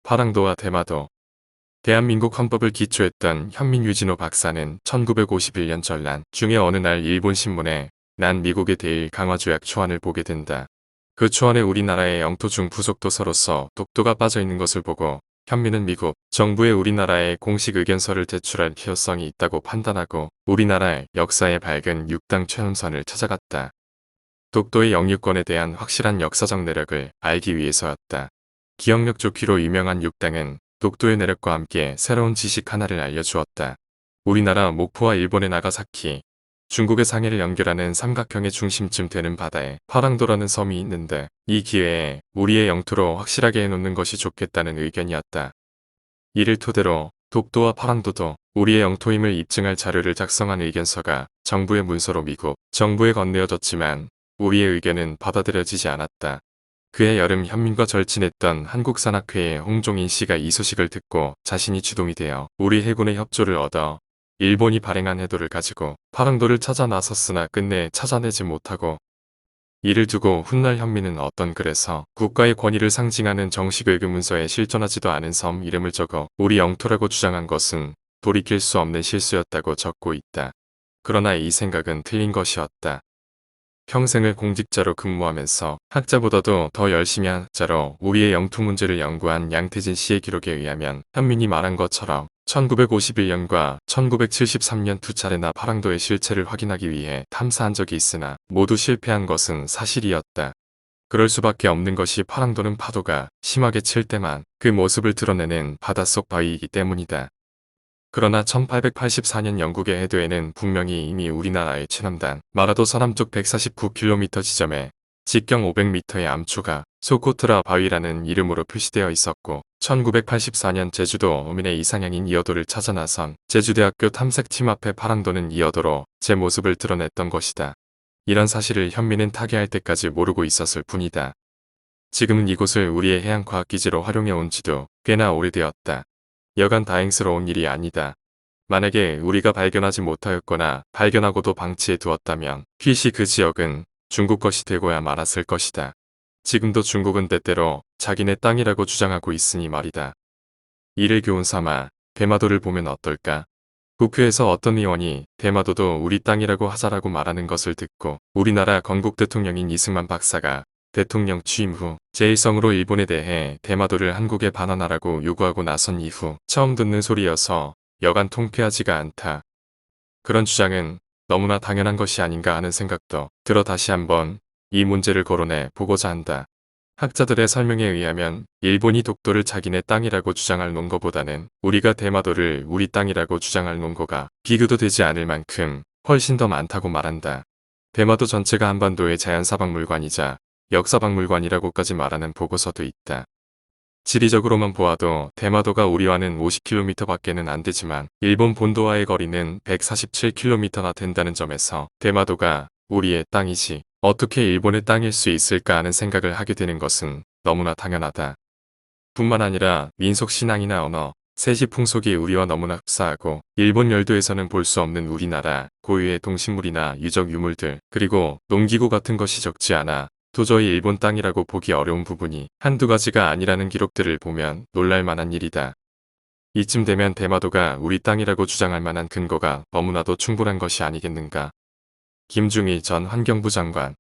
파랑도와 대마도. 대한민국 헌법을 기초했던 현민 유진호 박사는 1951년 전란 중에 어느 날 일본 신문에 난 미국의 대일 강화조약 초안을 보게 된다. 그 초안에 우리나라의 영토 중 부속도서로서 독도가 빠져있는 것을 보고 현민은 미국 정부에 우리나라의 공식 의견서를 제출할 필요성이 있다고 판단하고 우리나라의 역사에 밝은 6당 최은선을 찾아갔다. 독도의 영유권에 대한 확실한 역사적 내력을 알기 위해서였다. 기억력 좋기로 유명한 6당은 독도의 내력과 함께 새로운 지식 하나를 알려주었다. 우리나라 목포와 일본의 나가사키, 중국의 상해를 연결하는 삼각형의 중심쯤 되는 바다에 파랑도라는 섬이 있는데 이 기회에 우리의 영토로 확실하게 해놓는 것이 좋겠다는 의견이었다. 이를 토대로 독도와 파랑도도 우리의 영토임을 입증할 자료를 작성한 의견서가 정부의 문서로 미국 정부에 건네어졌지만 우리의 의견은 받아들여지지 않았다. 그해 여름 현민과 절친했던 한국산악회의 홍종인 씨가 이 소식을 듣고 자신이 주동이 되어 우리 해군의 협조를 얻어 일본이 발행한 해도를 가지고 파랑도를 찾아 나섰으나 끝내 찾아내지 못하고 이를 두고 훗날 현민은 어떤 글에서 국가의 권위를 상징하는 정식 외교 문서에 실존하지도 않은 섬 이름을 적어 우리 영토라고 주장한 것은 돌이킬 수 없는 실수였다고 적고 있다. 그러나 이 생각은 틀린 것이었다. 평생을 공직자로 근무하면서 학자보다도 더 열심히 한 학자로 우리의 영토 문제를 연구한 양태진 씨의 기록에 의하면 현민이 말한 것처럼 1951년과 1973년 두 차례나 파랑도의 실체를 확인하기 위해 탐사한 적이 있으나 모두 실패한 것은 사실이었다. 그럴 수밖에 없는 것이 파랑도는 파도가 심하게 칠 때만 그 모습을 드러내는 바닷속 바위이기 때문이다. 그러나 1884년 영국의 해도에는 분명히 이미 우리나라의 최남단 마라도 서남쪽 149km 지점에 직경 500m의 암초가 소코트라 바위라는 이름으로 표시되어 있었고 1984년 제주도 어민의 이상향인 이어도를 찾아 나선 제주대학교 탐색팀 앞에 파랑도는 이어도로 제 모습을 드러냈던 것이다. 이런 사실을 현민은 타계할 때까지 모르고 있었을 뿐이다. 지금은 이곳을 우리의 해양과학기지로 활용해 온 지도 꽤나 오래되었다. 여간 다행스러운 일이 아니다. 만약에 우리가 발견하지 못하였거나 발견하고도 방치해 두었다면 휘시 그 지역은 중국 것이 되고야 말았을 것이다. 지금도 중국은 때때로 자기네 땅이라고 주장하고 있으니 말이다. 이를 교훈 삼아 대마도를 보면 어떨까? 국회에서 어떤 의원이 대마도도 우리 땅이라고 하자라고 말하는 것을 듣고 우리나라 건국 대통령인 이승만 박사가 대통령 취임 후 제1성으로 일본에 대해 대마도를 한국에 반환하라고 요구하고 나선 이후 처음 듣는 소리여서 여간 통쾌하지가 않다. 그런 주장은 너무나 당연한 것이 아닌가 하는 생각도 들어 다시 한번 이 문제를 거론해 보고자 한다. 학자들의 설명에 의하면 일본이 독도를 자기네 땅이라고 주장할 논거보다는 우리가 대마도를 우리 땅이라고 주장할 논거가 비교도 되지 않을 만큼 훨씬 더 많다고 말한다. 대마도 전체가 한반도의 자연사박물관이자 역사박물관이라고까지 말하는 보고서도 있다. 지리적으로만 보아도 대마도가 우리와는 50km 밖에는 안 되지만 일본 본도와의 거리는 147km나 된다는 점에서 대마도가 우리의 땅이지 어떻게 일본의 땅일 수 있을까 하는 생각을 하게 되는 것은 너무나 당연하다. 뿐만 아니라 민속신앙이나 언어, 세시 풍속이 우리와 너무나 흡사하고 일본 열도에서는 볼 수 없는 우리나라 고유의 동식물이나 유적 유물들 그리고 농기구 같은 것이 적지 않아 도저히 일본 땅이라고 보기 어려운 부분이 한두 가지가 아니라는 기록들을 보면 놀랄 만한 일이다. 이쯤 되면 대마도가 우리 땅이라고 주장할 만한 근거가 너무나도 충분한 것이 아니겠는가. 김중희 전 환경부 장관